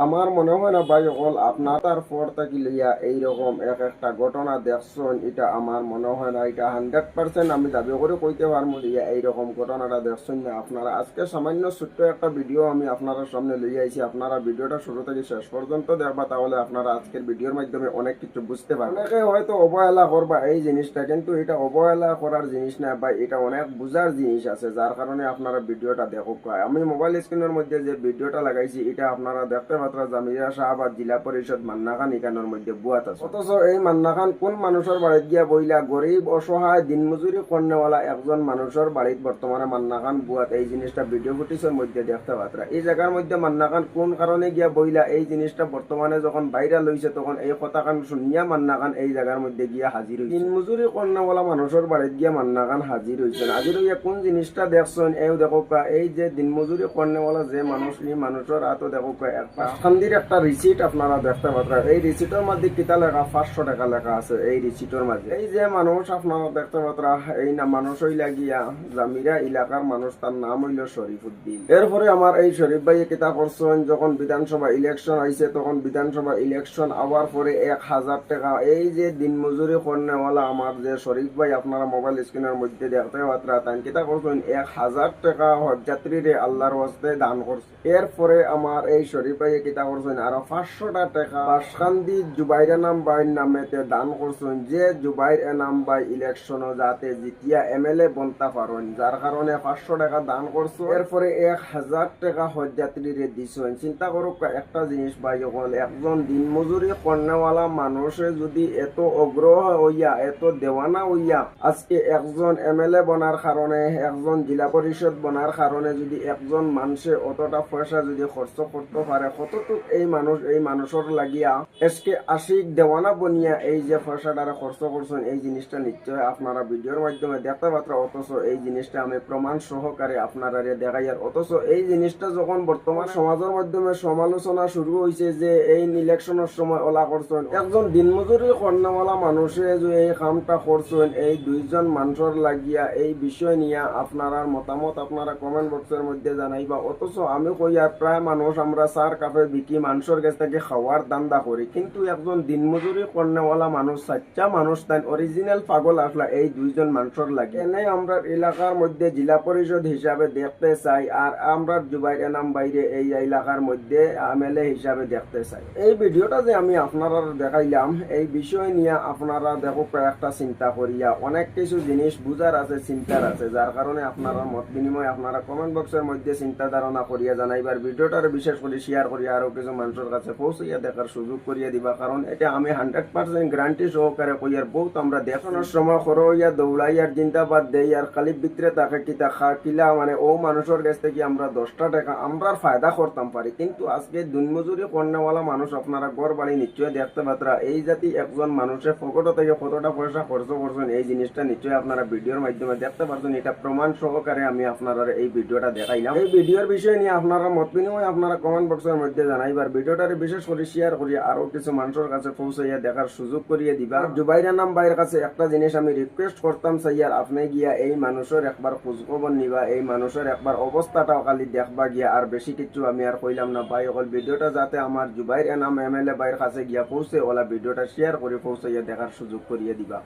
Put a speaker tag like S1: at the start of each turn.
S1: আমার মনে হয় না ভাই অকল আপনার তারপর থাকি লইয়া এইরকম এক একটা ঘটনা দেখছেন, এটা আমার মনে হয় না, এটা 100% আমি দাবি করে কইতে পারবো লইয়া এইরকম ঘটনাটা দেখছেন না আপনারা। আজকে সামান্য ছোট্ট একটা ভিডিও আমি আপনারা সামনে লইয়া আইছি, আপনারা ভিডিওটা শুরু থেকে শেষ পর্যন্ত দেখবা, তাহলে আপনারা আজকের ভিডিওর মাধ্যমে অনেক কিছু বুঝতে পারবেন। অনেকে হয়তো অবহেলা করবা এই জিনিসটা, কিন্তু এটা অবহেলা করার জিনিস না ভাই, এটা অনেক বুঝার জিনিস আছে, যার কারণে আপনারা ভিডিওটা দেখো। আমি মোবাইল স্ক্রিনের মধ্যে যে ভিডিওটা লাগাইছি এটা আপনারা দেখতে পাত্রা জামিয়া শাহবাগ জেলা পরিষদ মান্নাখান এখানের মধ্যে বুয়াত আছে। অথচ এই মান্নাখান কোন মানুষের বাড়িতে গিয়া বইলা গরিব অসহায় দিনমজুরি করনেওয়ালা একজন মানুষের বাড়িতে বর্তমানে মান্নাখান বুয়াত, এই জিনিসটা ভিডিও ফুটেজের মধ্যে দেখতে পাত্রা। এই জায়গার মধ্যে মান্নাখান কোন কারণে গিয়া বইলা এই জিনিসটা বর্তমানে যখন ভাইরাল হয়েছে তখন এই কথাখান শুনিয়া মান্নাখান এই জায়গার মধ্যে গিয়া হাজির হয়েছে। দিনমজুরি করনেওয়ালা মানুষের বাড়িতে গিয়া মান্নাখান হাজির হয়েছেন। হাজির হইয়া কোন জিনিসটা দেখছেন এই দেখো, এই যে দিনমজুরি করনেওয়ালা যে মানুষ, এই মানুষের হাতে দেখো শান্তির একটা রিসিট আপনারা দেখতে পাচ্ছেন। এই রিসিটের মধ্যে কিতা লেখা, 500 টাকা লেখা আছে এই রিসিটের মধ্যে। এই যে মানুষ আপনারা দেখতে পাচ্ছেন, এই না মানুষ হইলা গিয়া জামিরা এলাকার মানুষ, তার নাম হইল শরীফুদ্দিন। এরপরে আমার এই শরীফ ভাই কিতা করছেন, যখন বিধানসভা ইলেকশন আইছে তখন বিধানসভা ইলেকশন আওয়ার পরে 1000 টাকা এই যে দিনমজুরি করনেওয়ালা আমার যে শরীফ ভাই আপনারা মোবাইল স্ক্রিনের মধ্যে দেখতে পাচ্ছেন, তাই কিতা করছেন 1000 টাকা হজযাত্রীরে আল্লাহর ওয়াস্তে দান করছে। এরপরে আমার এই শরীফ ভাই কিতা করছেন আরো 500 টাকা বাসকান্দি জুবাইর এনাম ভাইয়ের নামেতে দান করছেন, যে জুবাইর এনাম ভাই ইলেকশন যাতে জিতিয়া এমএলএ বনতা পারেন, যার কারণে 500 টাকা দান করছে। এরপরে 1000 টাকা হজযাত্রীরে দিছেন। চিন্তা করুক একটা জিনিস ভাই, যখন একজন দিনমজুরি করনেওয়ালা মানুষে যদি এত অগ্রহ হইয়া এত দেওয়ানা হইয়া আজকে একজন এমএলএ বনার কারণে, একজন জেলা পরিষদ বনার কারণে যদি একজন মানুষে অতটা পয়সা যদি খরচ করতে পারে, কতটুক এই মানুষ এই মানুষের লাগিয়া এসকে আশিক দেওয়ানা বনিয়া এই যে পয়সাটারে খরচ করছেন, এই জিনিসটা নিশ্চয় আপনারা ভিডিওর মাধ্যমে দেখতে পাত্র। অথচ এই জিনিসটা আমি প্রমাণ সহকারে আপনারা দেখাইয়ার। অথচ এই জিনিসটা যখন বর্তমান সমাজের মাধ্যমে সমালোচনা শুরু হয়েছে যে এই ইলেকশনের সময় ওলা করছেন, একজন দিনমজুরি করনেওয়ালা মানুষে যে এই কামটা করছেন, এই দুইজন মানুষের লাগিয়া এই বিষয় নিয়ে আপনারা মতামত আপনারা কমেন্ট বক্সের মধ্যে জানাইবা। অথচ আমি কই আর প্রায় মানুষ আমরা চার কাপে বিকি মানুষের কাছ থেকে খাওয়ার দান্দা করি, কিন্তু একজন দিনমজুরি করনেওয়ালা মানুষ, সাচ্চা মানুষ, তাই অরিজিনাল পাগল আসলা এই দুইজন মানুষের লাগে। এনে আমরা এলাকার মধ্যে জেলা পরিষদ হিসাবে দেখতে চাই, আর আমরা জুবাইর এনাম বাইরে এই এলাকার মধ্যে এমএলএ হিসাবে দেখতে চাই। এই ভিডিওটা যে আমি আপনারা দেখাইলাম, এই বিষয় নিয়ে আপনারা দেখো একটা চিন্তা করিয়া অনেক কিছু জিনিস বুঝার আছে, চিন্তার আছে, যার কারণে আপনারা মত বিনিময় আপনারা কমেন্ট বক্সের মধ্যে চিন্তা ধারণা করিয়া জানাইবার, ভিডিওটার বিশেষ করে শেয়ার করিয়া আরো কিছু মানুষের কাছে পৌঁছাইয়া দেখার সুযোগ করিয়া দিবা। কারণ এটা আমি 100% গ্যারান্টি সহকারে কইয়ার বহুত আমরা দেখানোর সময় হইয়া দৌড়াইয়ার জিন্দাবাদ দেই, আর কালিপ ভিতরে তাকে কিতা কিলা মানে ও মানুষের কাছ থেকে আমরা 10টা টাকা আমরা ফায়দা করতাম পারি, কিন্তু আজকে দিনমজুরি করনেওয়ালা মানুষ আপনারা ঘর বাড়ি নিশ্চয় দেখতে পাত্রা। এই জাতি একজন মানুষের পকেট থেকে কতটা পয়সা খরচ করছেন এই জিনিসটা নিশ্চয়ই আপনারা ভিডিওর মাধ্যমে দেখতে পারছেন। এটা প্রমাণ সহকারে আমি আপনারা এই ভিডিওটা দেখাইলাম। এই ভিডিওর বিষয় নিয়ে আপনারা মত বিনিময় আপনারা কমেন্ট বক্সের মধ্যে জানাইবার, ভিডিওটারে বিশেষ করে শেয়ার করিয়া আরো কিছু মানুষের কাছে পৌঁছাইয়া দেখার সুযোগ করিয়ে দিবা। জুবাইর এনাম ভাইয়ের কাছে একটা জিনিস আমি রিকোয়েস্ট করতাম চাইয়ার, আপনি গিয়া এই মানুষের একবার খোঁজখবর নিবা, এই মানুষের একবার অবস্থাটাও খালি দেখবা গিয়া। আর বেশি কিছু আমি আর কইলাম না ভাই, অকল ভিডিওটা যাতে আমার জুবাইর এনাম এমএলএ ভাইয়ের কাছে গিয়া পৌঁছে ওলা ভিডিওটা শেয়ার করে পৌঁছাইয়া দেখার সুযোগ করিয়ে দিবা।